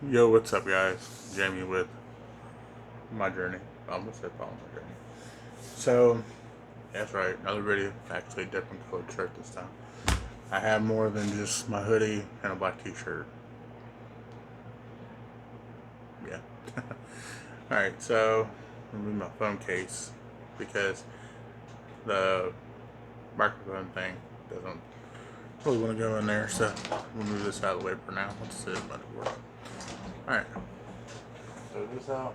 Yo, what's up, guys? Jamie with my journey. I almost said follow my journey. So, that's right. Another video. Actually, different colored shirt this time. I have more than just my hoodie and a black T-shirt. Yeah. All right. So, remove my phone case because the microphone thing doesn't really want to go in there. So, we'll move this out of the way for now. Let's see if it works. All right. So this out.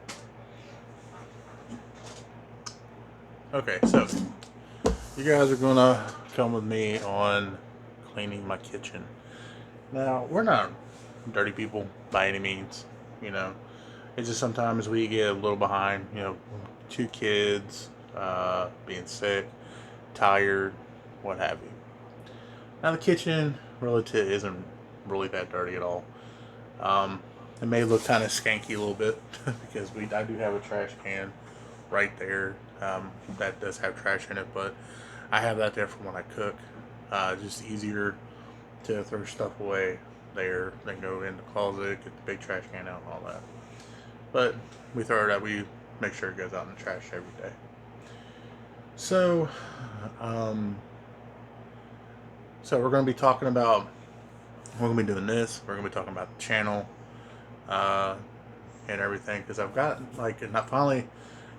Okay. So. You guys are gonna come with me on cleaning my kitchen. Now, we're not dirty people by any means, you know. It's just sometimes we get a little behind, two kids, being sick, tired, what have you. Now, the kitchen really isn't really that dirty at all. Um, it may look kind of skanky a little bit because I do have a trash can right there that does have trash in it, but I have that there for when I cook. Just easier to throw stuff away there than go in the closet, get the big trash can out, and all that. But we throw it out. We make sure it goes out in the trash every day. So, um, so we're going to be talking about. We're going to be doing this. We're going to be talking about the channel uh, and everything because I've got and I finally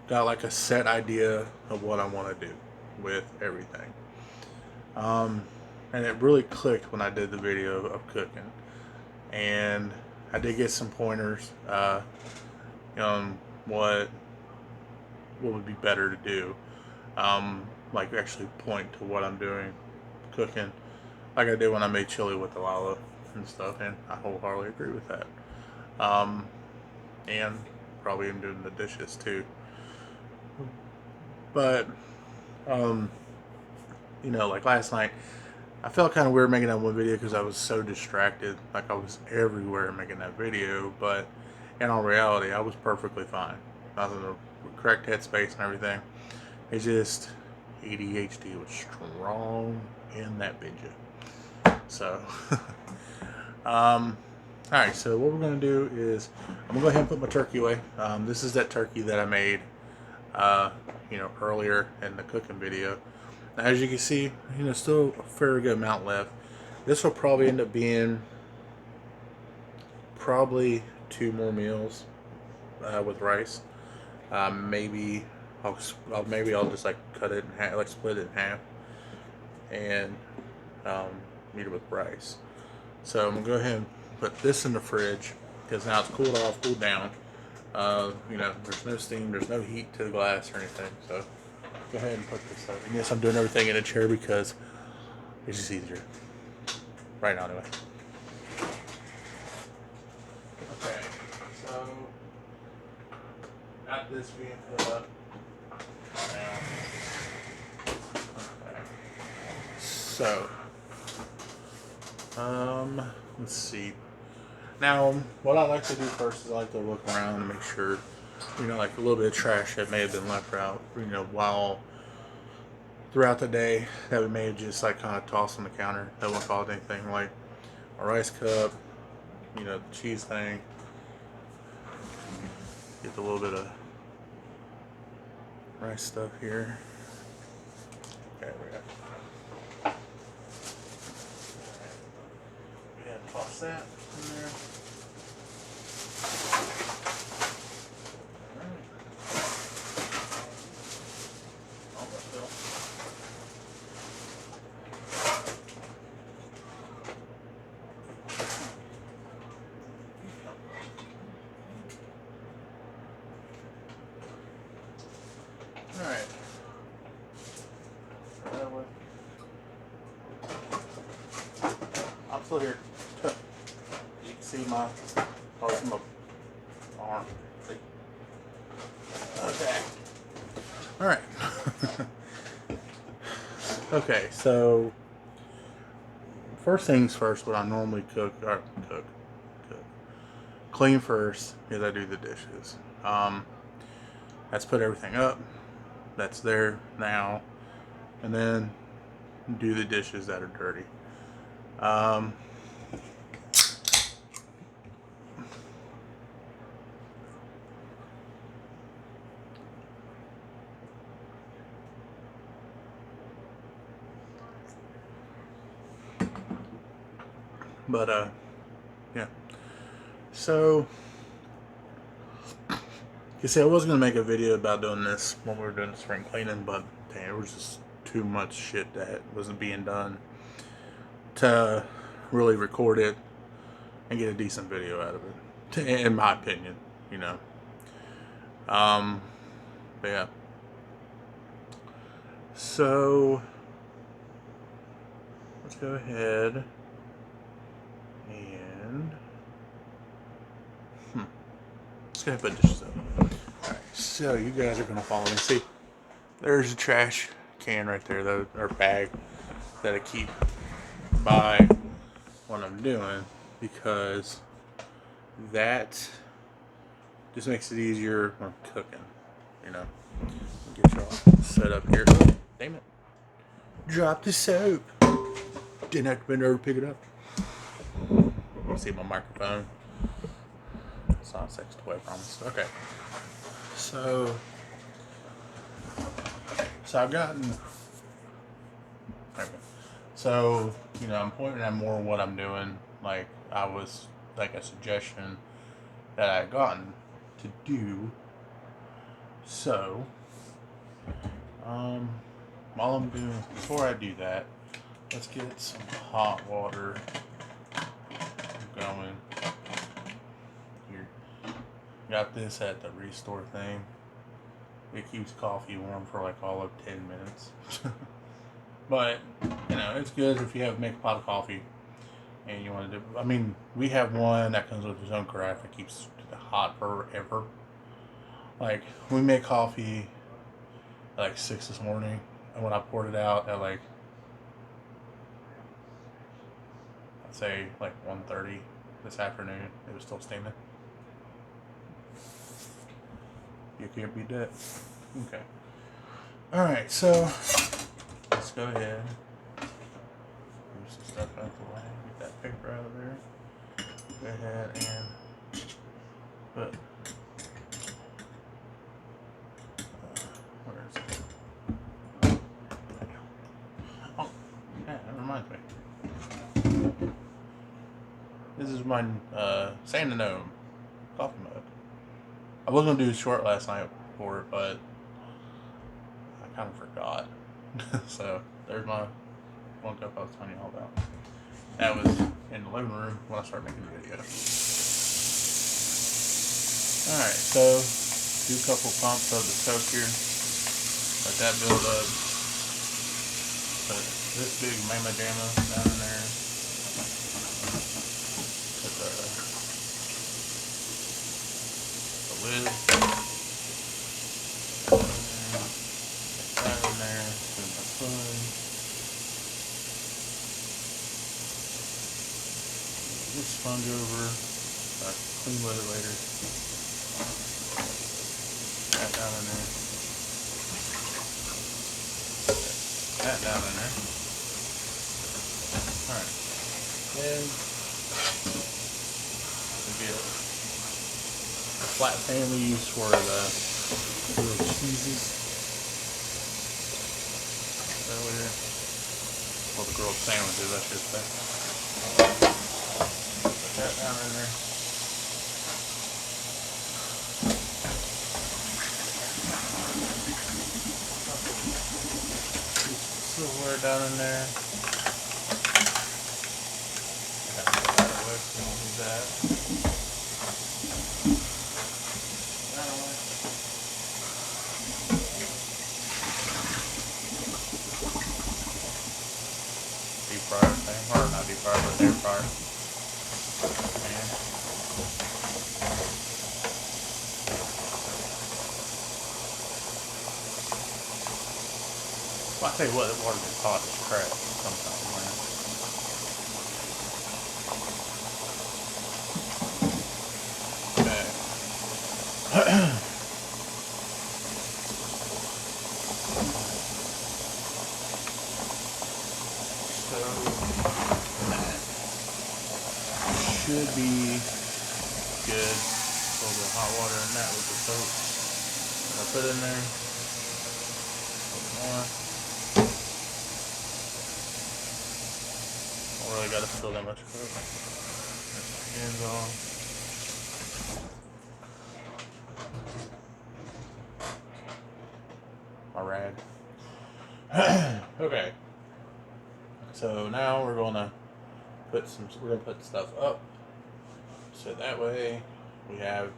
got like a set idea of what I want to do with everything. And it really clicked when I did the video of cooking, and I did get some pointers on what would be better to do. Like actually point to what I'm doing, cooking, like I did when I made chili with Delilah and stuff, and I wholeheartedly agree with that. Um, and probably in doing the dishes too. But um, like last night, I felt kind of weird making that one video because I was so distracted. Like I was everywhere making that video, but in all reality, I was perfectly fine. I was in the correct headspace and everything. It's just ADHD was strong in that bitch. So, all right. So what we're gonna do is I'm gonna go ahead and put my turkey away. This is that turkey that I made, uh, earlier in the cooking video. As you can see, still a fairly good amount left. This will probably end up being probably 2 more meals with rice. Maybe I'll just like cut it in half, like split it in half, and um, eat it with rice. So I'm gonna go ahead and put this in the fridge because now it's cooled down. There's no steam, there's no heat to the glass or anything. So go ahead and put this up. And yes, I'm doing everything in a chair because it's just easier right now, anyway. Okay, so got this being filled up now. Okay. So, let's see. Now, what I like to do first is I like to look around and make sure, like a little bit of trash that may have been left out, while throughout the day that we may have just like kind of tossed on the counter that won't cause anything, like a rice cup, the cheese thing. Get a little bit of rice stuff here. Okay, we got. Go ahead and toss that in there. Alright. I'm still here. You can see my arm. Okay. Alright. Okay, so first things first, what I normally cook, clean first is I do the dishes. Let's put everything up. That's there now, and then do the dishes that are dirty. But yeah. So you see, I was gonna make a video about doing this when we were doing the spring cleaning, but dang, it was just too much shit that wasn't being done to really record it and get a decent video out of it, in my opinion, you know. But yeah. So let's go ahead and let's go ahead and put dishes up. Alright, so you guys are gonna follow me. See, there's a trash can right there, though, or bag that I keep by what I'm doing, because that just makes it easier when I'm cooking, you know. Get y'all set up here. Oh, damn it. Drop the soap. Didn't have to bend over to pick it up. See my microphone. It's not a sex toy, I promise. Okay. So I've gotten. Okay. So, you know, I'm pointing at more what I'm doing. Like, I was, like, a suggestion that I had gotten to do. So, all I'm doing, before I do that, let's get some hot water going. Here. Got this at the Restore thing. It keeps coffee warm for like all of 10 minutes. But, you know, it's good if you have to make a pot of coffee and you want to do. I mean, we have one that comes with its own carafe that keeps it hot forever. Like, we make coffee at like 6 this morning, and when I poured it out at like, I'd say like 1:30 this afternoon, it was still steaming. You can't beat that. Okay. Alright, so let's go ahead. Move some stuff out of the way. Get that paper out of there. Go ahead and put. Where is it? Oh, yeah, that reminds me. This is my Sand and Gnome coffee mug. I was going to do a short last night for it, but I kind of forgot. So, there's my one cup I was telling you all about. That was in the living room when I started making the video. Alright, so do a couple pumps of the soap here. Let that build up. Put this big Mama Jamma down in there. Put the lid. Put that in there. Put my spoon. This sponge over. I'll clean with it later. That down in there. That down in there. Alright. Then we get a flat pan we use for the little cheeses. Earlier. Well, the grilled sandwiches, I should say. Put that down in there. Silverware down in there. I gotta put that away so we don't need that. That away. Deep fryer thing, or not deep fryer, but air fryer. Well, I tell you what, the water gets hot as crap sometimes, man. Okay. So, that should be good. A little bit of hot water in that with the soap. I put in there. A little more. don't really gotta spill that much coke. Get my hands off. My rag. Okay. So now we're gonna put stuff up. So that way we have a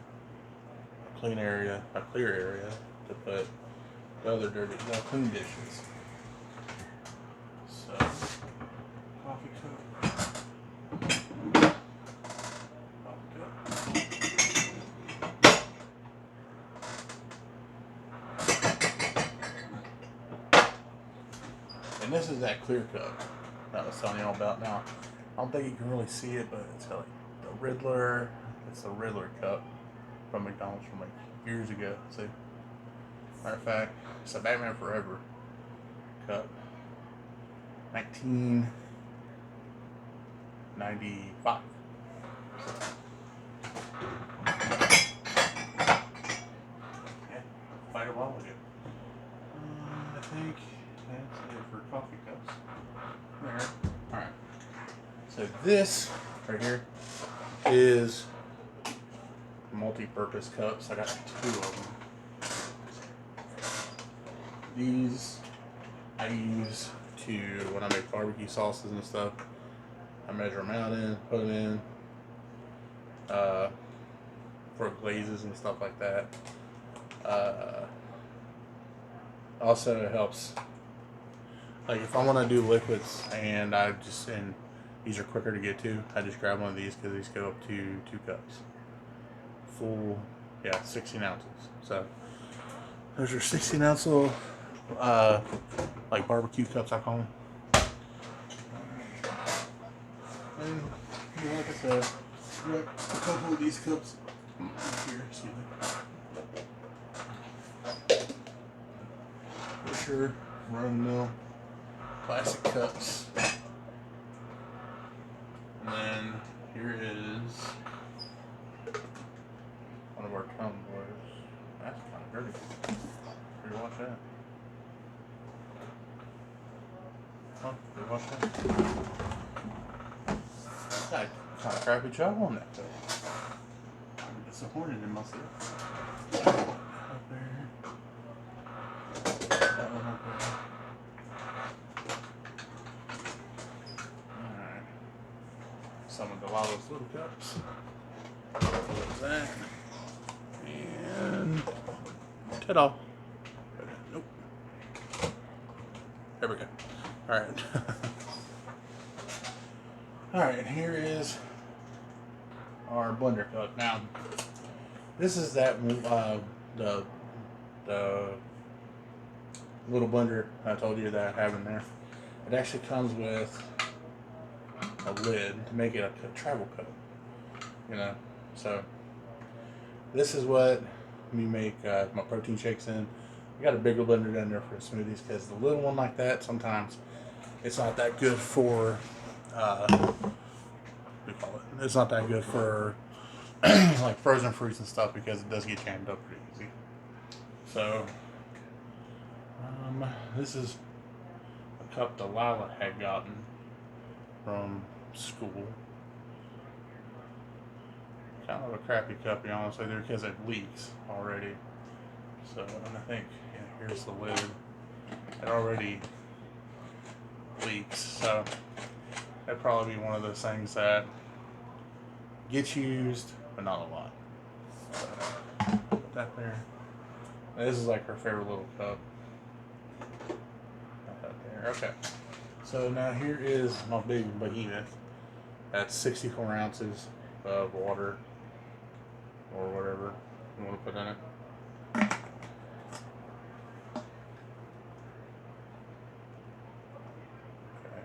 clear area to put the clean dishes. So coffee cup. And this is that clear cup that I was telling you all about. Now, I don't think you can really see it, but it's got like the Riddler. It's the Riddler cup from McDonald's from like years ago. See, matter of fact, it's a Batman Forever cup, 1995. Yeah, quite a while ago. I think that's it for coffee cups. There. All right. So this right here is multi-purpose cups. I got 2 of them. These I use to, when I make barbecue sauces and stuff, I measure them out in, put them in, for glazes and stuff like that. Also it helps, like if I want to do liquids and these are quicker to get to, I just grab one of these because these go up to 2 cups. Full, 16 ounces. So those are 16 ounce little, like barbecue cups I call them. And like I said, we got a couple of these cups here. Excuse me. For sure, run-of-the-mill plastic cups. And then here is one of our tumblers. That's kind of dirty. Here, watch that. Huh? Here, watch that. Got kind of crappy job on that though. I'm disappointed in myself. Up there. That one up there. Alright. Some of Delilah's little cups. Close that. And ta-da. Nope. There we go. Alright. Alright, here is our blender cup. Now, this is that the little blender I told you that I have in there. It actually comes with a lid to make it a travel cup. You know, so this is what we make my protein shakes in. I got a bigger blender down there for smoothies because the little one like that sometimes it's not that good for. It's not that good for like frozen fruits and stuff because it does get jammed up pretty easy. So this is a cup Delilah had gotten from school. Kind of a crappy cup, to be honest with you, because it leaks already. So, and I think here's the lid. It already leaks, so that'd probably be one of those things that gets used, but not a lot. So, put that there. And this is like her favorite little cup. Got that there. Okay. So now here is my big behemoth. That's 64 ounces of water, or whatever you want to put in it. Okay.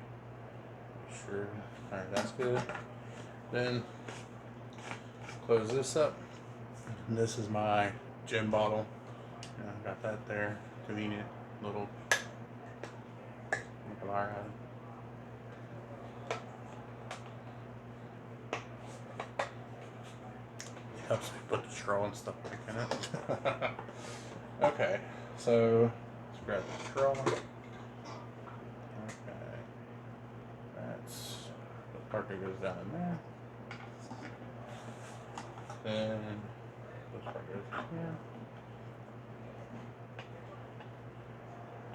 Sure. Alright, that's good. Then close this up. And this is my gin bottle. I got that there. Convenient little bar. Helps me put the straw and stuff back in it. Okay, so let's grab the straw. Okay, that's part that goes down in there. Then this part goes in here.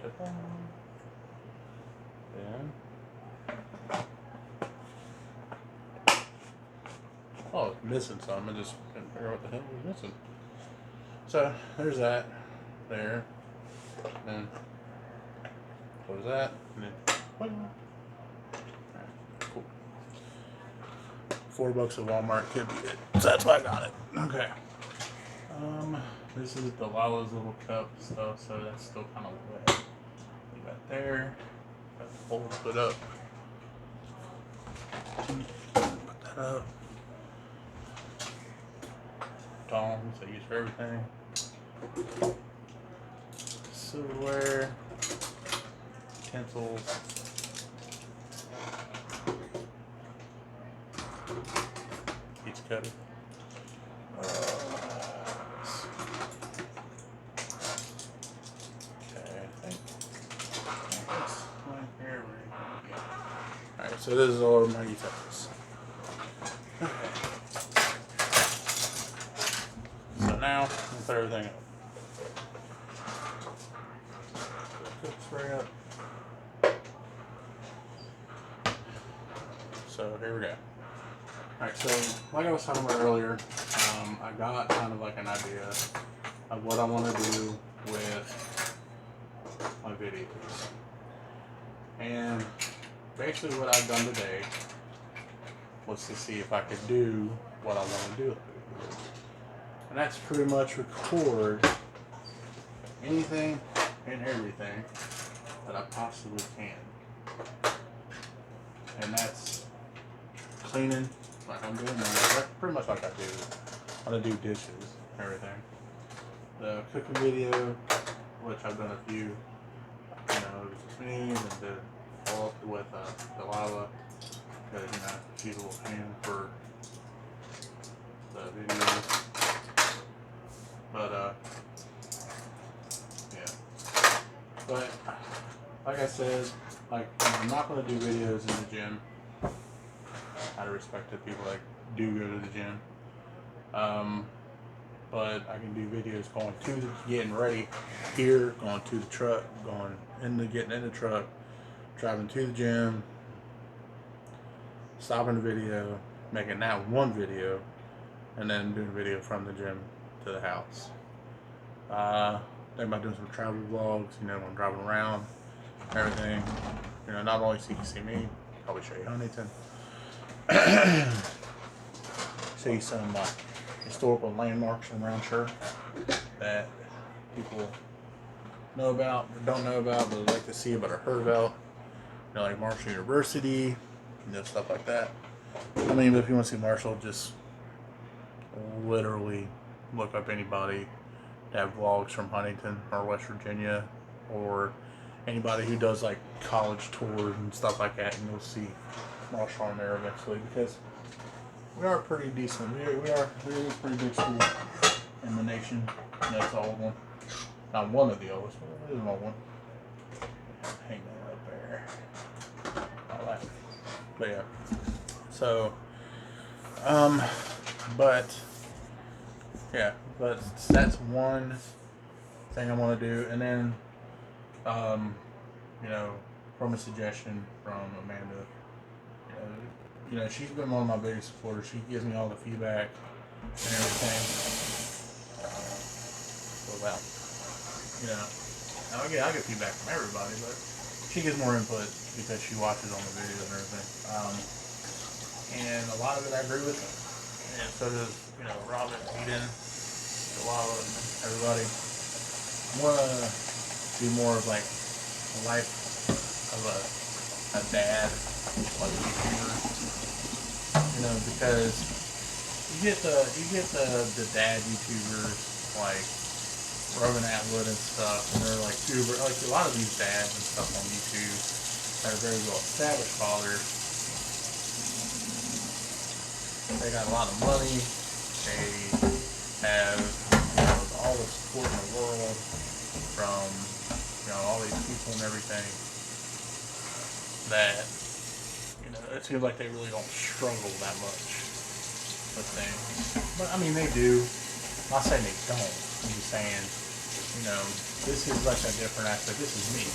Ta-da. Then oh, it's missing some. I just couldn't figure out what the hell was missing. So there's that there. Then close that. And then cool. $4 at Walmart could be it. So that's why I got it. Okay. This is Delilah's little cup stuff, so that's still kind of wet. Leave that there. Got the hole put up. Put that up. Tongs I use for everything. Silverware. Utensils. Pizza cutter. Alright, so this is all of my utensils. Okay. So now, let's put everything up. Cook spray up. So here we go. Alright, so like I was talking about earlier, I got kind of like an idea of what I want to do with my videos. And basically what I've done today was to see if I could do what I want to do. And that's pretty much record anything and everything that I possibly can. And that's cleaning, like I'm doing now, pretty much like I do when I do dishes and everything. The cooking video, which I've done a few, just me and the follow up with Delilah, because she's a little fan for the video. But yeah. But like I said, I'm not gonna do videos in the gym. Out of respect to people that do go to the gym. But I can do videos going to the, getting ready here, going to the truck, getting in the truck, driving to the gym, stopping the video, making that one video, and then doing a video from the gym to the house. Think about doing some travel vlogs, when I'm driving around, everything. Not only so you can see me, probably show you Huntington. Show you some historical landmarks around here that people know about or don't know about, but would like to see about or heard about. Like Marshall University, stuff like that. I mean, if you want to see Marshall, just literally look up anybody that have vlogs from Huntington or West Virginia, or anybody who does like college tours and stuff like that, and you'll see Marshall on there eventually, because we are pretty decent. We're a pretty big school in the nation. That's the old one. Not one of the oldest, but it is an old one. Hang that up there. All that. But yeah. So, but yeah, but that's one thing I want to do, and then, from a suggestion from Amanda. She's been one of my biggest supporters. She gives me all the feedback and everything. I get feedback from everybody, but she gives more input because she watches all the videos and everything. And a lot of it I agree with. And so does, Robin, Eden, Delilah, and everybody. I want to do more of like a life of a dad, like YouTuber. Because you get the dad YouTubers like Robin Atwood and stuff, and they're like a lot of these dads and stuff on YouTube that are very well established fathers. They got a lot of money. They have all the support in the world from all these people and everything. That it seems like they really don't struggle that much with things. But I mean, they do. I'm not saying they don't. I'm just saying, this is like a different aspect. This is me.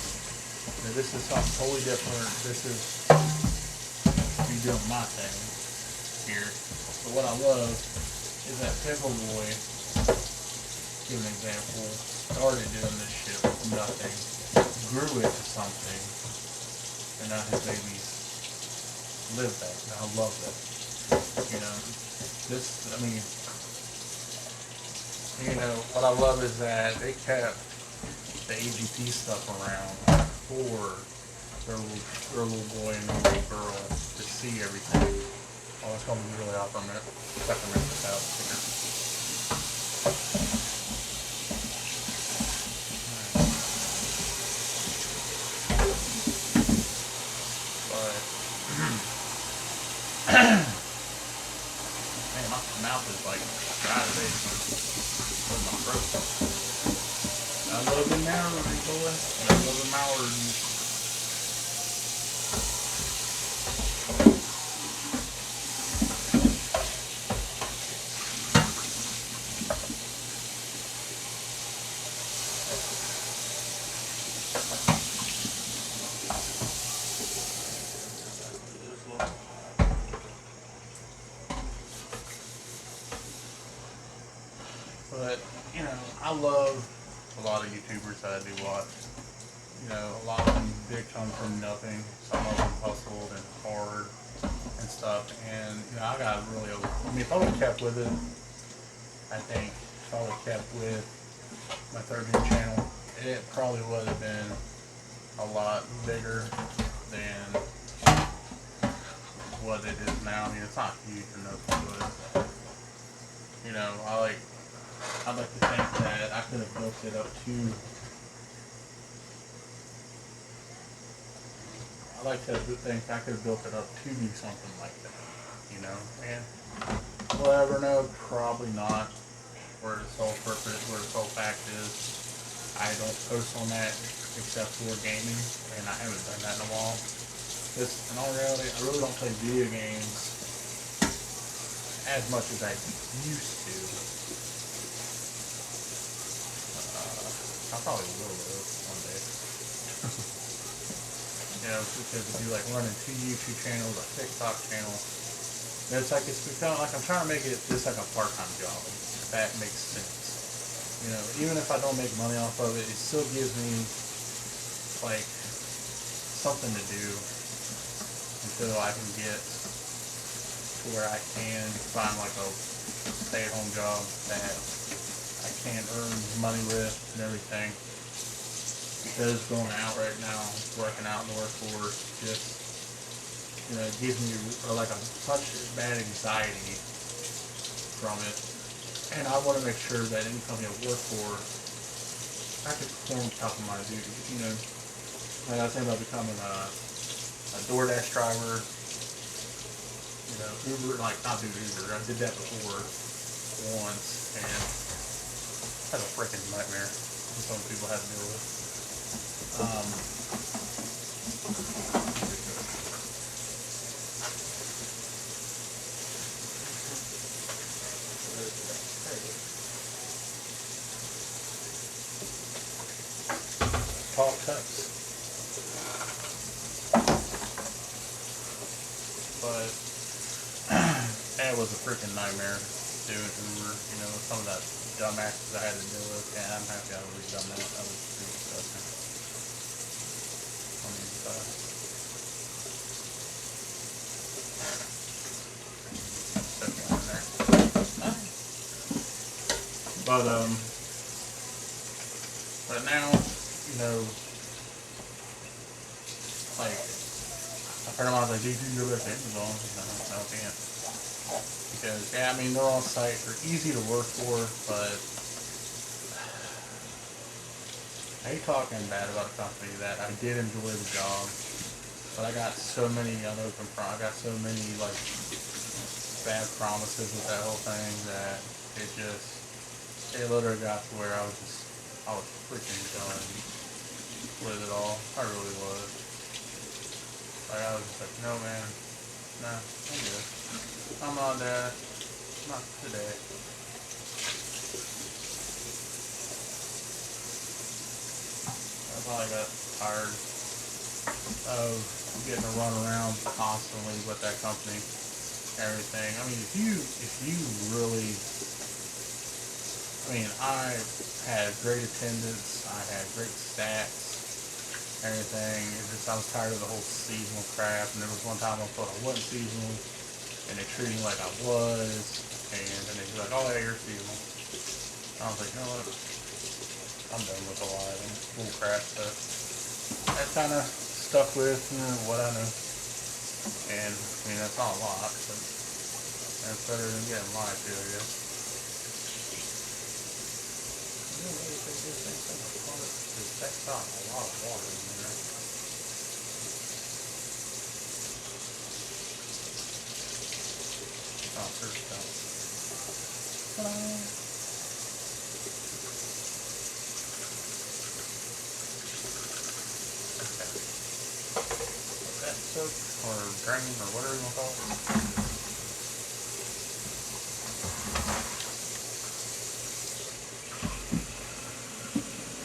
This is something totally different. This is me doing my thing here. But what I love is that Pickle Boy, give an example, started doing this shit with nothing, grew it to something, and now his babies live that. And I love that. What I love is that they kept the AGP stuff around for their little boy and their little girl to see everything. Oh, it's going to be really hot for a minute. I can rinse this out. Man, my mouth is like dry today. With my throat. I love the Maori, boy. I love the Maori. But, I love a lot of YouTubers that I do watch. A lot of them did come from nothing. Some of them hustled and hard and stuff. And, I got really, if I would have kept with it, I think if I would have kept with my third new channel, it probably would have been a lot bigger than what it is now. I mean, it's not huge enough, but, I'd like to think that I could have built it up to. I like to think I could have built it up to do something like that, And will I ever know? Probably not. Where the sole purpose, where the sole fact is, I don't post on that except for gaming, and I haven't done that in a while. In all reality, I really don't play video games as much as I used to. I probably will though one day. Because if you like running 2 YouTube channels, a TikTok channel, it's become like I'm trying to make it just like a part-time job. If that makes sense. Even if I don't make money off of it, it still gives me like something to do until I can get to where I can find like a stay-at-home job that I can earn money with and everything. Because going out right now, working out in the workforce, just, it gives me like such bad anxiety from it. And I want to make sure that any company I work for, I can perform top of my duties. Like I was thinking about becoming a DoorDash driver, Uber, like not do Uber. I did that before once, and that's a freaking nightmare. Some people have to deal with. Tall cuts. But that was a freaking nightmare doing Uber. Some of that dumbasses I had to deal with, and I'm happy I was done that. That was pretty disgusting. But now, like, a friend of mine was like, dude, you go back to Amazon. No, I can't. Because, they're on site. They're easy to work for, but I hate talking bad about a company that I did enjoy the job, but I got so many unopened I got so many, like, bad promises with that whole thing that it literally got to where I was freaking done with it all. I really was. Like, I was just like, no, man, No, I'm good. I'm on not today. I probably got tired of getting to run around constantly with that company, everything. I mean, if you really, I mean, I had great attendance, I had great stats, everything. It's just I was tired of the whole seasonal crap, and there was one time I thought I wasn't seasonal, and they treated me like I was, and then they'd be like, oh yeah, you're seasonal. I was like, you know what? I'm done with the lie and bull crap, but that kind of stuck with what I know. And I mean, that's not a lot, but that's better than getting lied to, I guess. That's not a lot of water in there. Oh, first time. That soak or drain or whatever you want to call it.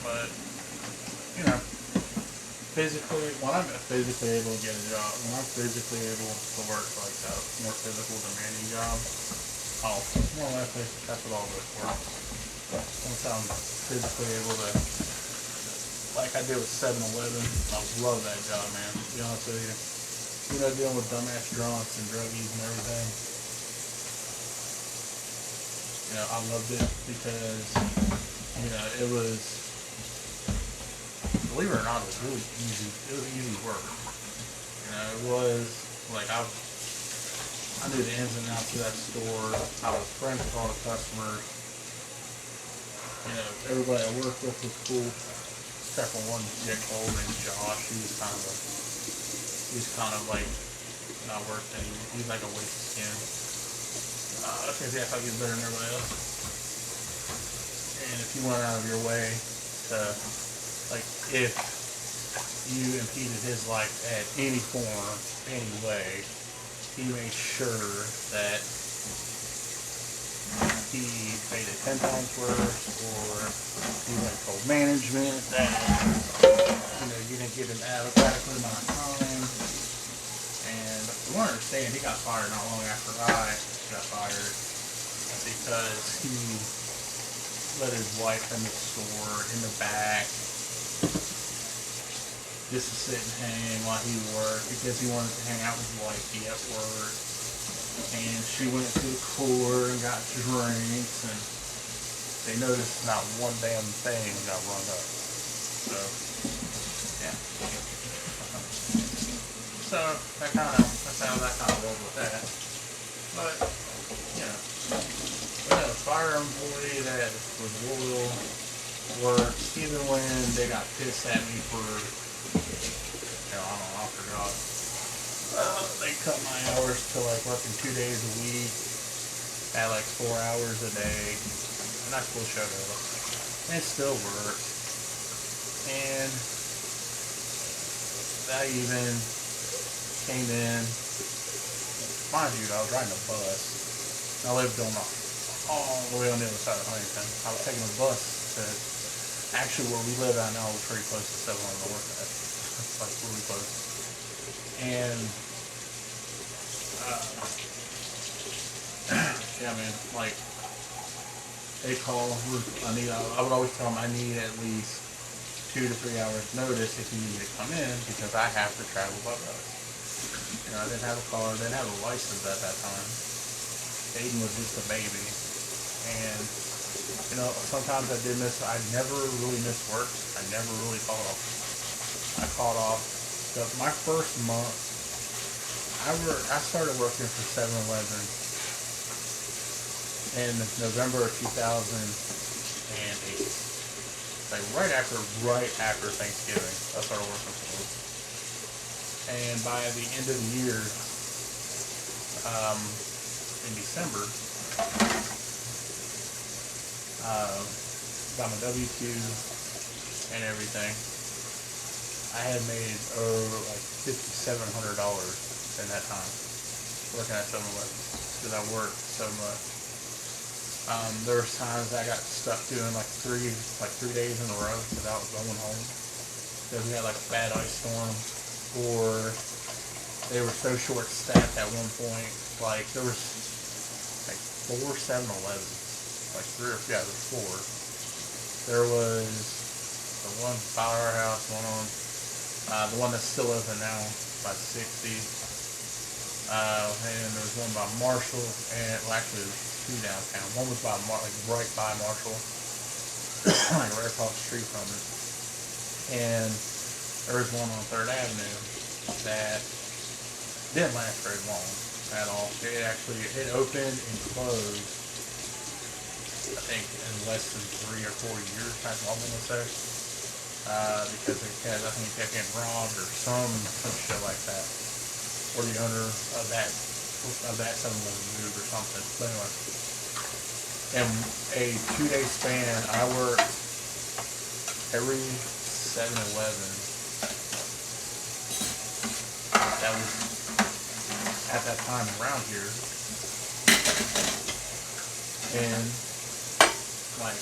But you know, physically, when I'm physically able to get a job, when I'm physically able to work like a more physical, demanding job, oh, more likely that's what I'll go for. Once I'm physically able to, like I did with 7-Eleven, I love that job, man. To be honest with you, dealing with dumbass drunks and druggies and everything. I loved it because, it was, believe it or not, it was really easy. It was easy work. It was like I knew the ins and outs of that store. I was friends with all the customers. Everybody I worked with was cool, except for one dickhole named Josh. He was kind of like not worth anything. He's like a waste of skin. Because he acts like he's better than everybody else. And if you went out of your way to, like, if you impeded his life at any form, any way, he made sure that he made it 10 times worse, or he went told management that you didn't give him adequate amount of time. And you want to understand, he got fired not long after I got fired because he let his wife in the store in the back just to sit and hang while he worked because he wanted to hang out with his wifey at work. And she went to the cooler and got drinks, and they noticed not one damn thing got rung up. So, yeah. So that's how that kind of rolled with that. But, a fire employee that was loyal, worked, even when they got pissed at me for, I forgot. They cut my hours to like working 2 days a week at like 4 hours a day, and I still showed up and still worked. And I even came in, mind you, I was riding a bus. I lived all the way on the other side of Huntington. I was taking a bus to actually where we live at now. We're pretty close to 7-Eleven I work at. It's like really close. And yeah, man, like they call. I would always tell them I need at least 2 to 3 hours notice if you need to come in because I have to travel by bus. I didn't have a car, didn't have a license at that time. Aiden was just a baby. And, sometimes I never really missed work. I never really called off. I called off. My first month, I started working for 7-Eleven in November of 2008. Like right after Thanksgiving, I started working for them. And by the end of the year, in December, got my W-2 and everything. I had made like $5,700 in that time. working at 7-Eleven because I worked so much. There was times I got stuck doing like 3 days in a row because I was going home. Because we had like a bad ice storm, or they were so short staffed at one point. Like there was like 4 7-Elevens, like 3 or yeah, there's 4. There was the one by our house, one on the one that's still open now by 60. And there was one by Marshall, and well, actually there's 2 downtown. One was by like right by Marshall, like right across the street from it. And there was one on 3rd Avenue that didn't last very long at all. It opened and closed, I think, in less than 3 or 4 years, that's all I'm gonna say. Because I think it kept getting robbed or some shit like that. Or the owner of that 7-Eleven moved or something. But anyway. In a 2-day span, I worked every 7-Eleven that was at that time around here in like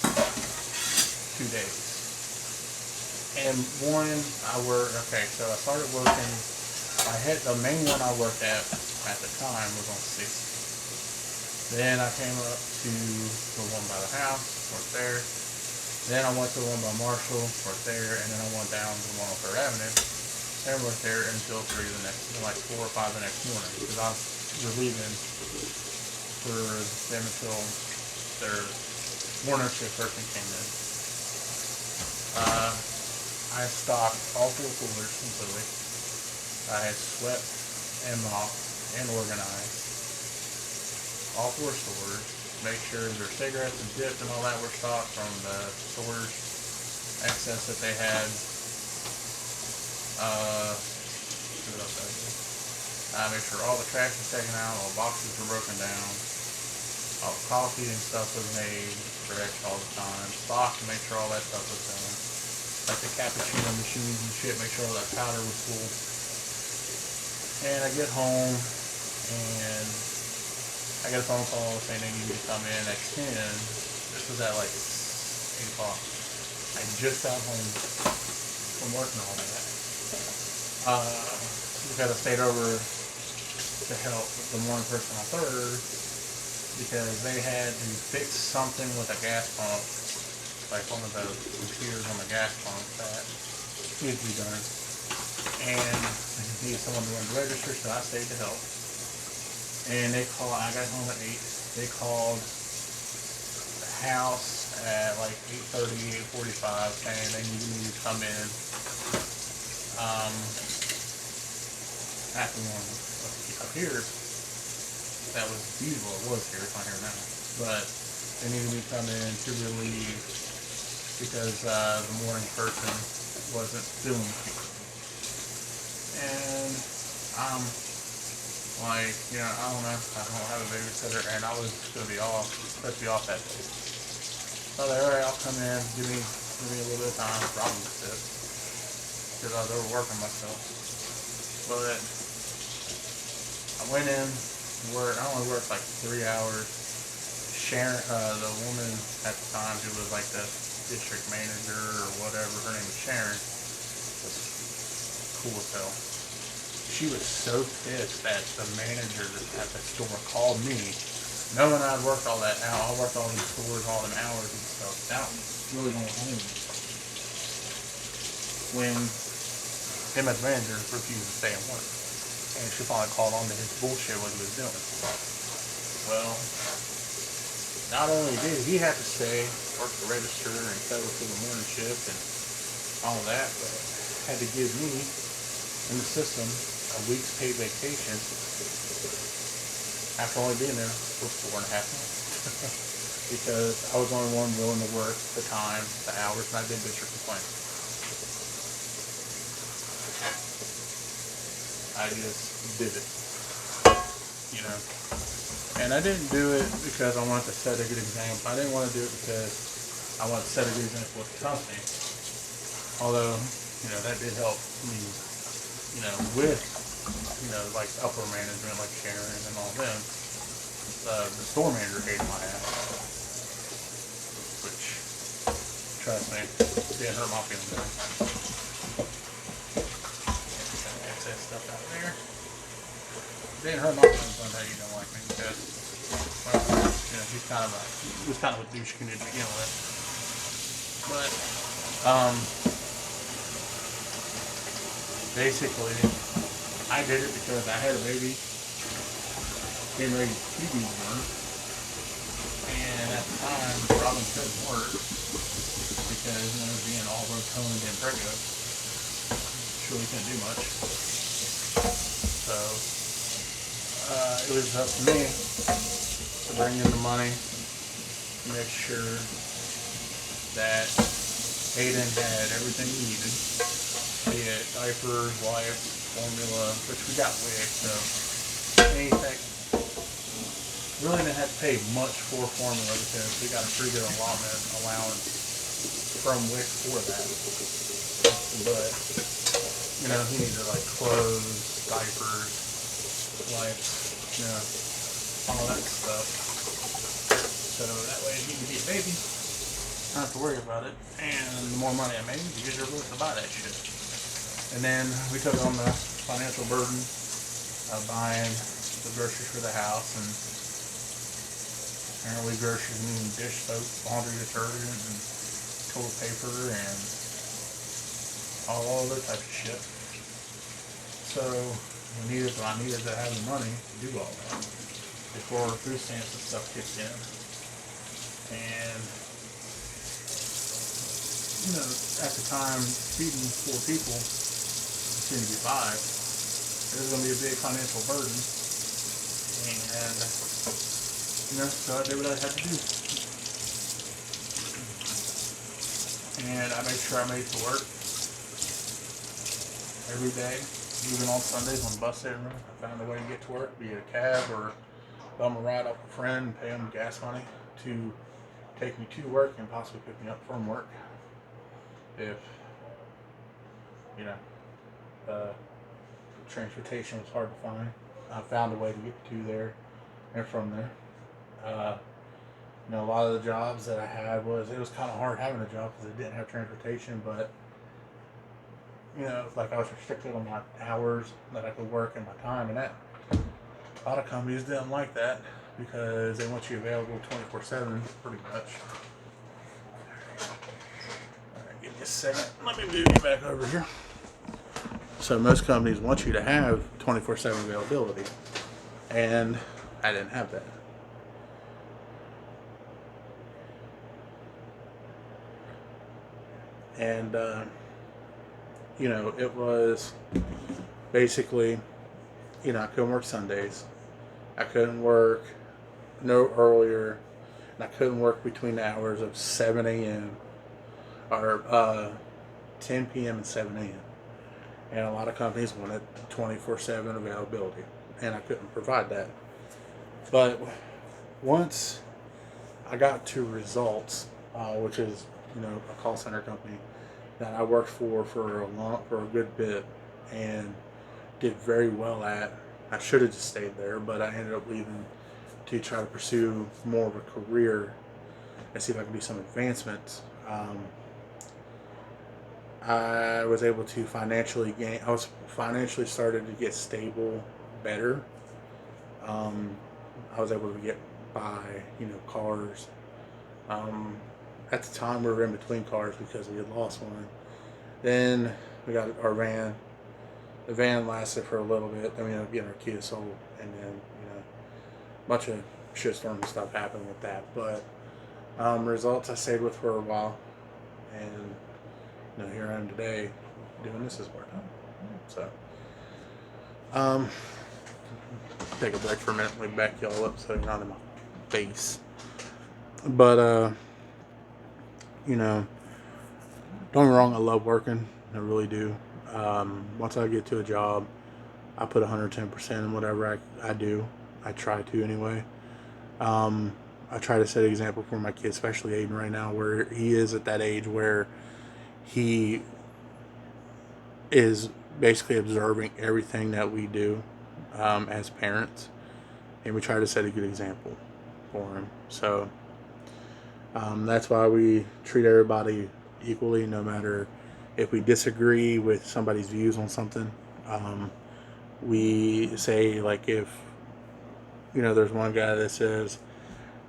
2 days. And one, so I started working, the main one I worked at the time was on 60. Then I came up to the one by the house, worked there. Then I went to the one by Marshall, worked there, and then I went down to the one on 3rd Avenue, and worked there until 4 or 5 the next morning, because I was relieving for them until their morning shift person came in. I stocked all 4 coolers completely. I had swept and mopped and organized all 4 stores. Make sure their cigarettes and dips and all that were stocked from the storage excess that they had. Make sure all the trash was taken out, all boxes were broken down, all the coffee and stuff was made fresh all the time. Stocked to make sure all that stuff was done. Like the cappuccino machines and shit, make sure all that powder was full. And I get home and I get a phone call saying they need me to come in at 10. This was at like 8 o'clock. I just got home from working all that. Because I stayed over to help the one person on 3rd because they had to fix something with a gas pump, like one of the computers on the gas pump that needs to be done. And I just needed someone to run the register, so I stayed to help. And I got home at 8. They called the house at like 8:30, 8:45, saying they needed me to come in after one up here. That was beautiful. It was here. It's not here now. But they needed me to come in to relieve because the morning person wasn't feeling it. And I'm like, I don't know. I don't have a babysitter, and I was supposed to be off that day. So they're all right. I'll come in. Give me a little bit of time. Probably sit because I was overworking myself. But I went in. I only worked like 3 hours. Sharon, the woman at the time who was like the district manager or whatever, her name was Sharon, was cool as hell. She was so pissed that the manager at the store called me, knowing I'd worked all that out. I worked all these stores, all them hours and stuff. That was really going home. When him as manager refused to stay and work. And she finally called on to his bullshit what he was doing. Well, not only did he have to stay, work the register and cover for the morning shift and all that, but had to give me in the system a week's paid vacation after only being there for 4.5 months. Because I was the only one willing to work the time, the hours, and I did bitch or complain. I just did it, And I didn't do it because I wanted to set a good example. I didn't want to do it because I wanted to set a good example with the company. Although, that did help me, with like upper management, like Sharon and all them. The store manager hated my ass, which, trust me, didn't hurt my feelings. Excess stuff out there. Didn't hurt my feelings on that you don't like me because, well, he was kind of a douche canoe to begin with. But, basically, I did it because I had a baby getting ready to be born, and at the time, Robin couldn't work because, being all rotund and pregnant, she really couldn't do much. So, it was up to me to bring in the money, make sure that Aiden had everything he needed, be it diapers, wipes, formula, which we got WIC, so anything. Really didn't have to pay much for formula because we got a pretty good allowance from WIC for that. But, he needed like clothes, diapers, wipes, all that stuff. So that way he could be a baby, not have to worry about it. And the more money I made, the easier it was to buy that shit. And then we took on the financial burden of buying the groceries for the house, and apparently groceries mean dish soap, laundry detergent, and toilet paper, and all other types of shit. So I needed to have the money to do all that before food stamps and stuff kicked in. And at the time, feeding 4 people, soon to be 5, it was going to be a big financial burden. And so I did what I had to do. And I made sure I made it to work every day, even on Sundays when the bus didn't run. I found a way to get to work, be it a cab or bum a ride up a friend and pay them gas money to take me to work and possibly pick me up from work. If, transportation was hard to find, I found a way to get to there and from there. A lot of the jobs that I had it was kind of hard having a job because I didn't have transportation, but like I was restricted on my hours that I could work and my time, and that a lot of companies didn't like that because they want you available 24/7 pretty much. Alright, give me a second. Let me move you back over here. So most companies want you to have 24/7 availability, and I didn't have that. And it was basically, I couldn't work Sundays. I couldn't work no earlier, and I couldn't work between the hours of 7 a.m. or 10 p.m. and 7 a.m. And a lot of companies wanted 24/7 availability, and I couldn't provide that. But once I got to Results, which is a call center company that I worked for a good bit and did very well at. I should have just stayed there, but I ended up leaving to try to pursue more of a career and see if I could do some advancements. I was able to financially gain. I was financially started to get stable better. I was able to buy cars. At the time, we were in between cars because we had lost one. Then we got our van. The van lasted for a little bit. Then we ended up getting our Kia sold, and then a bunch of shitstorm and stuff happened with that. But Results I stayed with for a while, and here I am today doing this as part-time. So take a break for a minute. Let me back y'all up so you're not in my face. But don't get me wrong, I love working. I really do. Once I get to a job, I put 110% in whatever I do. I try to anyway. I try to set an example for my kids, especially Aiden right now, where he is at that age where he is basically observing everything that we do as parents, and we try to set a good example for him. So that's why we treat everybody equally, no matter if we disagree with somebody's views on something. We say, like, if there's one guy that says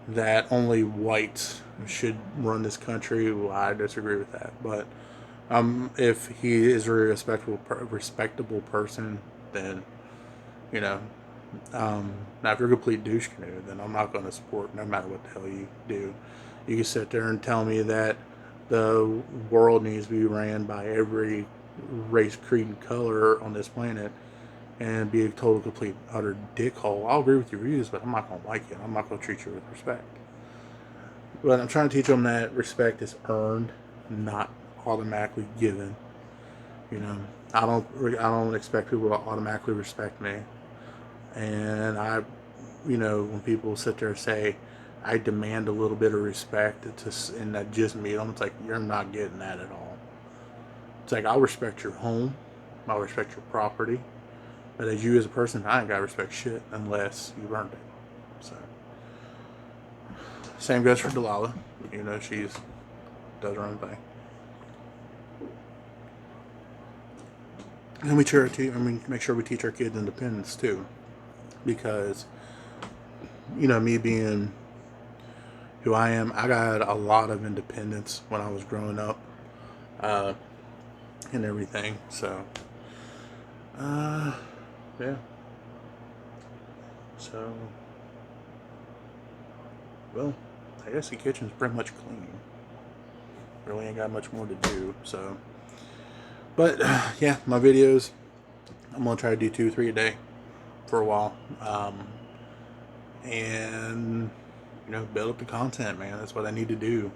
that only whites should run this country. Well, I disagree with that, but if he is a respectable person, then you know. Now, if you're a complete douche canoe, then I'm not going to support no matter what the hell you do. You can sit there and tell me that the world needs to be ran by every race, creed, and color on this planet and be a total, complete, utter dickhole. I'll agree with your views, but I'm not going to like it. I'm not going to treat you with respect. But I'm trying to teach them that respect is earned, not automatically given. I don't expect people to automatically respect me. And when people sit there and say, I demand a little bit of respect, and that just meet them, it's like, you're not getting that at all. It's like, I'll respect your home, I'll respect your property, but as you as a person, I ain't gotta respect shit unless you've earned it. So, same goes for Delilah. She does her own thing. And we make sure we teach our kids independence too. Because, me being who I am, I got a lot of independence when I was growing up, and everything. So, yeah. So, well, I guess the kitchen's pretty much clean. Really ain't got much more to do. So, but yeah, my videos, I'm gonna try to do 2-3 a day for a while, and build up the content, man. That's what I need to do.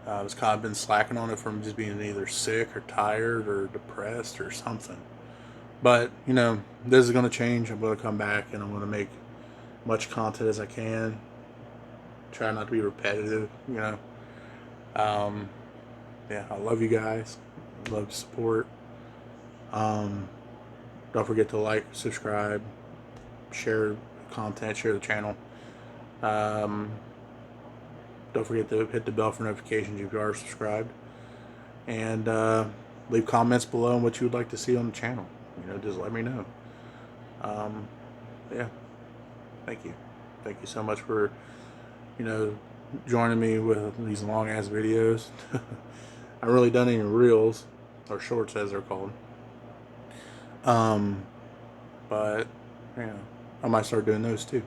I've kind of been slacking on it from just being either sick or tired or depressed or something. But this is going to change. I'm going to come back and I'm going to make much content as I can. Try not to be repetitive. Yeah, I love you guys. Love the support. Don't forget to like, subscribe, share content, share the channel. Don't forget to hit the bell for notifications if you are subscribed. And leave comments below on what you would like to see on the channel. Just let me know. Yeah. Thank you. Thank you so much for, joining me with these long ass videos. I really done any reels, or shorts as they're called. But I might start doing those too.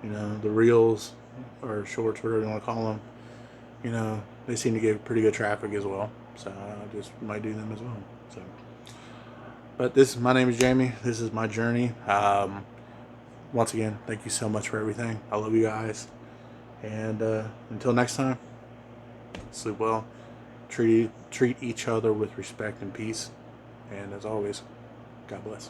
The reels or shorts, whatever you want to call them. They seem to get pretty good traffic as well. So I just might do them as well. So, but my name is Jamie. This is my journey. Once again, thank you so much for everything. I love you guys. And until next time, sleep well. Treat each other with respect and peace. And as always, God bless.